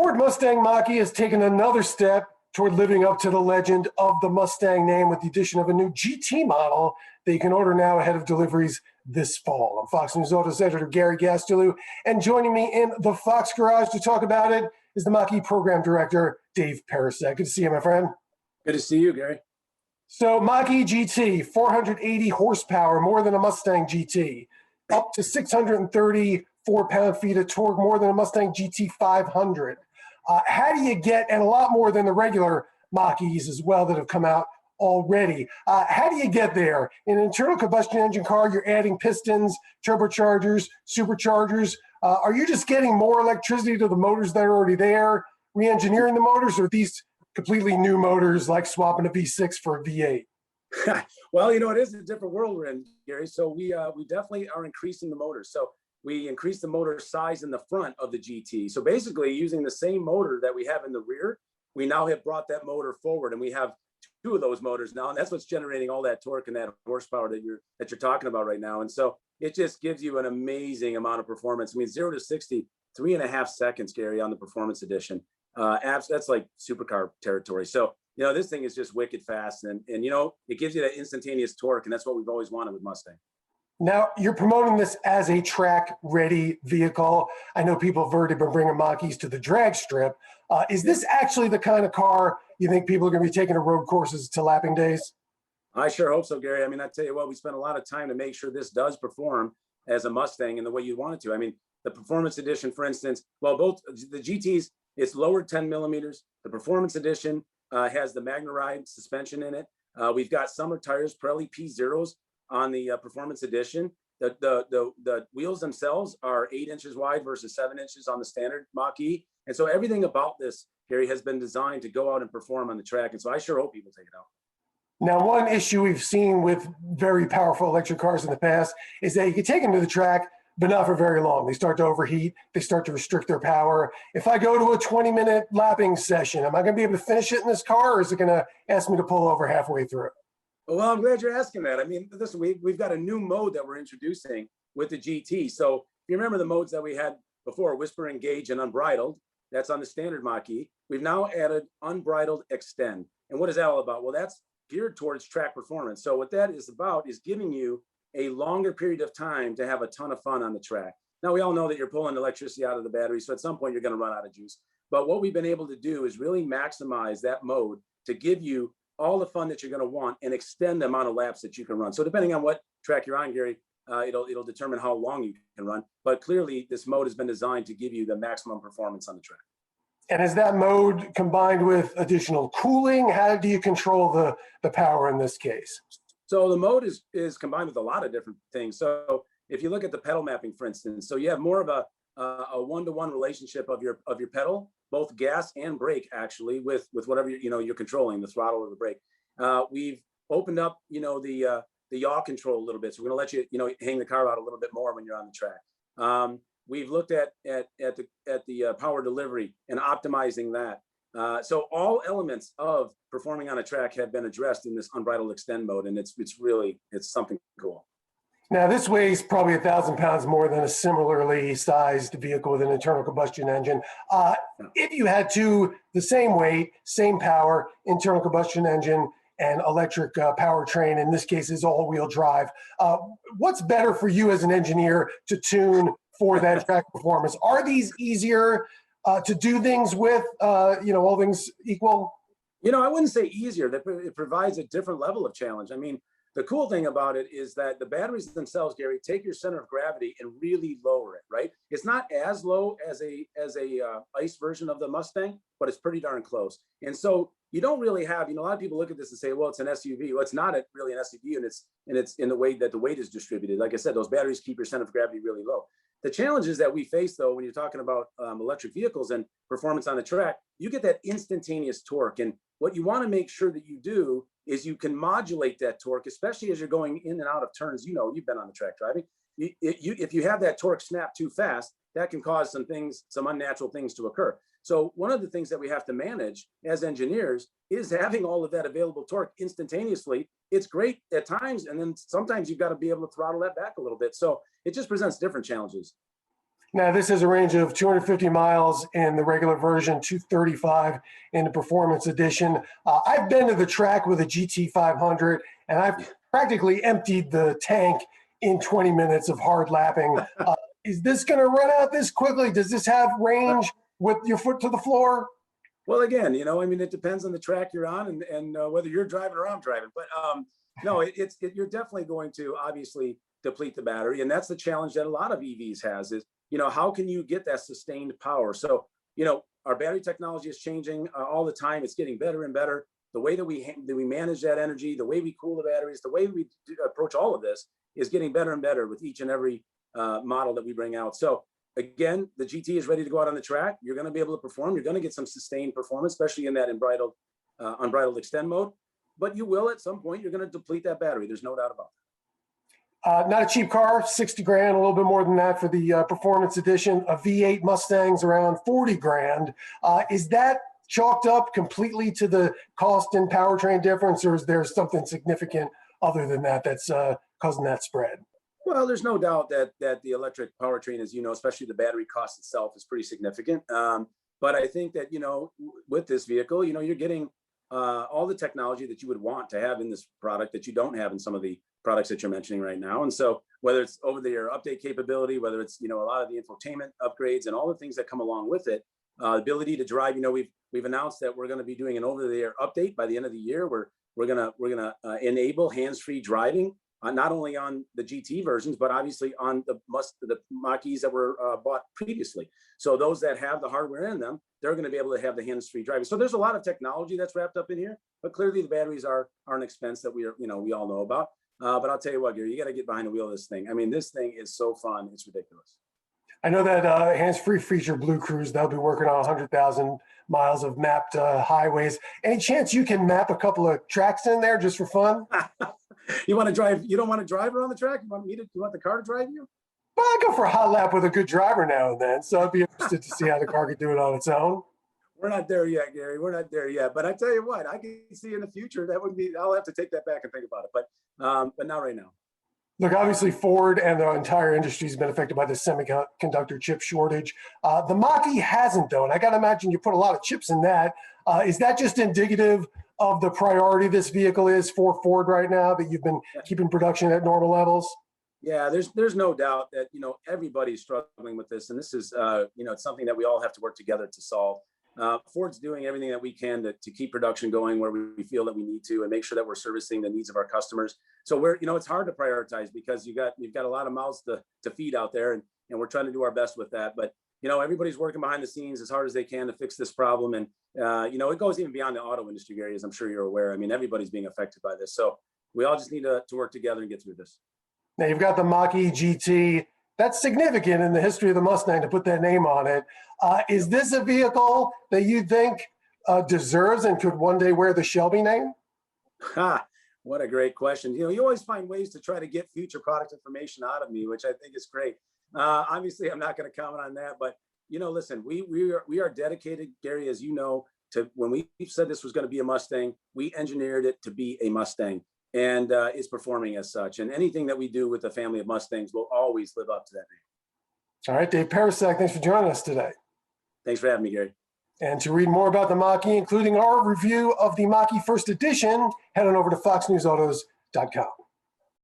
Ford Mustang Mach E has taken another step toward living up to the legend of the Mustang name with the addition of a new GT model that you can order now ahead of deliveries this fall. I'm Fox News Autos editor Gary Gastelou, and joining me in the Fox Garage to talk about it is the Mach E program director, Dave Perasek. Good to see you, my friend. Good to see you, Gary. So Mach E GT, 480 horsepower, more than a Mustang GT, up to 634 pound-feet of torque, more than a Mustang GT 500. How do you get, and a lot more than the regular Mach E's as well that have come out already. How do you get there? In an internal combustion engine car, you're adding pistons, turbochargers, superchargers. Are you just getting more electricity to the motors that are already there, re-engineering the motors, or are these completely new motors like swapping a V6 for a V8? Well, you know, it is a different world we're in, Gary. So we definitely are increasing the motors. So we increased the motor size in the front of the GT. So basically using the same motor that we have in the rear, we now have brought that motor forward, and we have two of those motors now, and that's what's generating all that torque and that horsepower that you're talking about right now. And so it just gives you an amazing amount of performance. I mean, 0 to 60, 3.5 seconds, Gary, on the Performance Edition. That's like supercar territory. So, you know, this thing is just wicked fast, and you know, it gives you that instantaneous torque, and that's what we've always wanted with Mustang. Now, you're promoting this as a track-ready vehicle. I know people have already been bringing Mach-E's to the drag strip. Is this actually the kind of car you think people are going to be taking to road courses to lapping days? I sure hope so, Gary. I mean, I tell you what, we spent a lot of time to make sure this does perform as a Mustang in the way you want it to. I mean, the Performance Edition, for instance, well, both the GTs, it's lowered 10 millimeters. The Performance Edition has the MagneRide suspension in it. We've got summer tires, Pirelli P0s on the Performance Edition. The wheels themselves are 8 inches wide versus 7 inches on the standard Mach E. And so everything about this, Gary, has been designed to go out and perform on the track. And so I sure hope people take it out. Now, one issue we've seen with very powerful electric cars in the past is that you can take them to the track, but not for very long. They start to overheat. They start to restrict their power. If I go to a 20-minute lapping session, am I going to be able to finish it in this car, or is it going to ask me to pull over halfway through? Well, I'm glad you're asking that. I mean, listen, we've got a new mode that we're introducing with the GT. So if you remember the modes that we had before, Whisper, Engage, and Unbridled, that's on the standard Mach E. We've now added Unbridled Extend. And what is that all about? Well, that's geared towards track performance. So what that is about is giving you a longer period of time to have a ton of fun on the track. Now, we all know that you're pulling electricity out of the battery, so at some point you're going to run out of juice. But what we've been able to do is really maximize that mode to give you all the fun that you're going to want and extend the amount of laps that you can run. So depending on what track you're on, Gary, it'll determine how long you can run. But clearly, this mode has been designed to give you the maximum performance on the track. And is that mode combined with additional cooling? How do you control the power in this case? So the mode is combined with a lot of different things. So if you look at the pedal mapping, for instance, so you have more of a one-to-one relationship of your pedal, both gas and brake, actually, with whatever you're controlling, the throttle or the brake. We've opened up the yaw control a little bit, so we're going to let you hang the car out a little bit more when you're on the track. We've looked at the power delivery and optimizing that. So all elements of performing on a track have been addressed in this Unbridled Extend mode, and it's something cool. Now, this weighs probably 1,000 pounds more than a similarly sized vehicle with an internal combustion engine. If you had the same weight, same power, internal combustion engine, and electric powertrain, in this case is all-wheel drive, what's better for you as an engineer to tune for that track performance? Are these easier to do things with, all things equal? I wouldn't say easier. It provides a different level of challenge. I mean, the cool thing about it is that the batteries themselves, Gary, take your center of gravity and really lower it, right? It's not as low as a ICE version of the Mustang, but it's pretty darn close. And so you don't really have, a lot of people look at this and say, well, it's an SUV. Well, it's not really an SUV, and it's in the way that the weight is distributed. Like I said, those batteries keep your center of gravity really low. The challenges that we face, though, when you're talking about electric vehicles and performance on the track, you get that instantaneous torque. And what you want to make sure that you do is you can modulate that torque, especially as you're going in and out of turns. You've been on the track driving. If you have that torque snap too fast, that can cause some unnatural things to occur. So one of the things that we have to manage as engineers is having all of that available torque instantaneously. It's great at times, and then sometimes you've got to be able to throttle that back a little bit. So it just presents different challenges. Now, this has a range of 250 miles in the regular version, 235 in the Performance Edition. I've been to the track with a GT 500, and I've practically emptied the tank in 20 minutes of hard lapping. Is this going to run out this quickly? Does this have range with your foot to the floor? Well, again, you know, I mean, it depends on the track you're on and whether you're driving or I'm driving. But no, you're definitely going to obviously deplete the battery, and that's the challenge that a lot of EVs has is, you know, how can you get that sustained power? So, you know, our battery technology is changing all the time. It's getting better and better. The way that we manage that energy, the way we cool the batteries, the way we approach all of this is getting better and better with each and every model that we bring out. So again, the GT is ready to go out on the track. You're going to be able to perform. You're going to get some sustained performance, especially in that unbridled extend mode. But you will, at some point, you're going to deplete that battery. There's no doubt about it. Not a cheap car, 60 grand, a little bit more than that for the Performance Edition. A V8 Mustang's around 40 grand. Is that chalked up completely to the cost and powertrain difference, or is there something significant other than that that's causing that spread? Well, there's no doubt that the electric powertrain, as you know, especially the battery cost itself, is pretty significant. But I think that, you know, with this vehicle, you know, you're getting all the technology that you would want to have in this product that you don't have in some of the products that you're mentioning right now. And so whether it's over-the-air update capability, whether it's, you know, a lot of the infotainment upgrades and all the things that come along with it, ability to drive, you know, we've announced that we're going to be doing an over-the-air update by the end of the year where we're gonna enable hands-free driving, not only on the GT versions, but obviously on the Mach E's that were bought previously. So those that have the hardware in them, they're going to be able to have the hands-free driving. So there's a lot of technology that's wrapped up in here, but clearly the batteries are an expense that we all know about. But I'll tell you what, Gary, you got to get behind the wheel of this thing. I mean, this thing is so fun. It's ridiculous. I know that hands-free feature Blue Cruise, they'll be working on 100,000 miles of mapped highways. Any chance you can map a couple of tracks in there just for fun? You want to drive? You don't want to drive around the track? You want the car to drive you? Well, I go for a hot lap with a good driver now and then, so I'd be interested to see how the car could do it on its own. We're not there yet, Gary. We're not there yet. But I tell you what, I can see in the future that would be. I'll have to take that back and think about it. But not right now. Look, obviously Ford and the entire industry has been affected by the semiconductor chip shortage. The Mach E hasn't, though, and I got to imagine you put a lot of chips in that. Is that just indicative of the priority this vehicle is for Ford right now, that you've been keeping production at normal levels? Yeah, there's no doubt that, you know, everybody's struggling with this, and this is you know, it's something that we all have to work together to solve. Ford's doing everything that we can to keep production going where we feel that we need to, and make sure that we're servicing the needs of our customers. So you know, it's hard to prioritize because you've got a lot of mouths to feed out there, and we're trying to do our best with that. But you know, everybody's working behind the scenes as hard as they can to fix this problem. And you know, it goes even beyond the auto industry, Gary, as I'm sure you're aware. I mean, everybody's being affected by this. So we all just need to work together and get through this. Now you've got the Mach E GT. That's significant in the history of the Mustang to put that name on it. Is this a vehicle that you think deserves and could one day wear the Shelby name? Ha, what a great question. You know, you always find ways to try to get future product information out of me, which I think is great. Obviously, I'm not going to comment on that, but you know, listen, we are dedicated, Gary, as you know, to when we said this was going to be a Mustang, we engineered it to be a Mustang. And it's performing as such. And anything that we do with the family of Mustangs will always live up to that name. All right, Dave Parasek, thanks for joining us today. Thanks for having me, Gary. And to read more about the Mach E, including our review of the Mach E First Edition, head on over to foxnewsautos.com.